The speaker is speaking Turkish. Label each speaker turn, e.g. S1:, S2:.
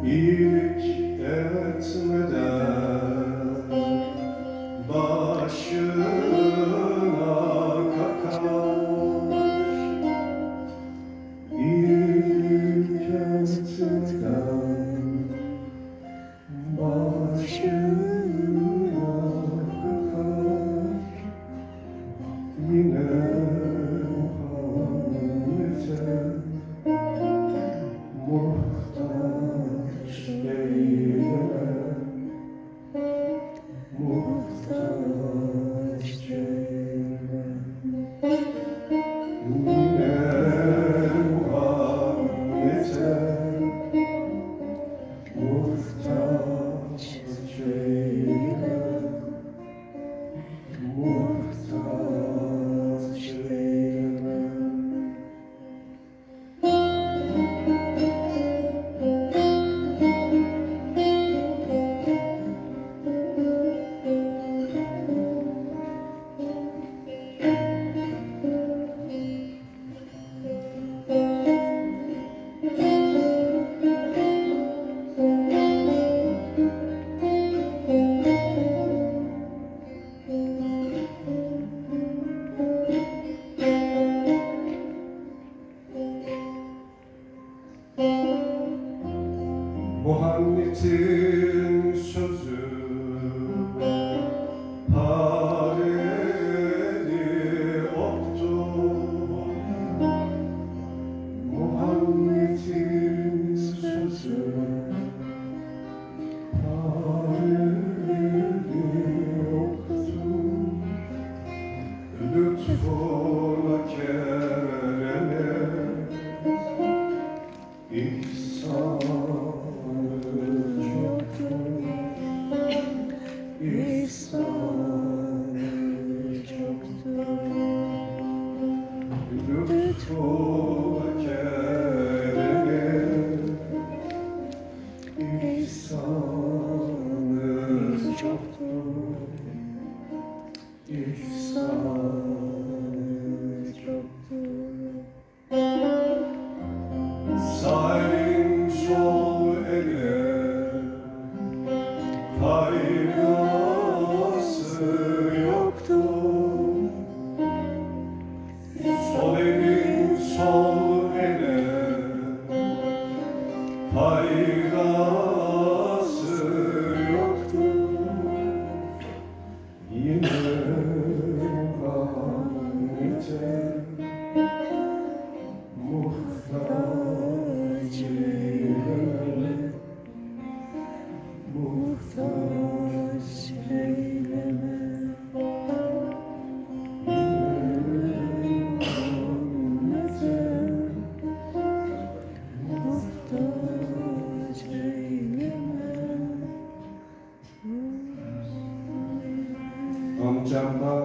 S1: İyilik etmeden başına kakar. İyilik etmeden başına kakar. Yine muhabbete muhtaç eyleme, muhtaç eyleme. Yine muhabbete muhtaç eyleme, muhtaç eyleme. Muhammed'in sözü pareli oktur. Muhammed'in sözü pareli oktur. Lütfuna keremet ihsan lütfuna keremet ihsanı çoktur, ihsanı çoktur. Salim sol ele faydası yoktur. Sol elin sol ele faydası yoktur. Yine rahmete muhtaç eyleme, muhtaç eyleme. Amcamdan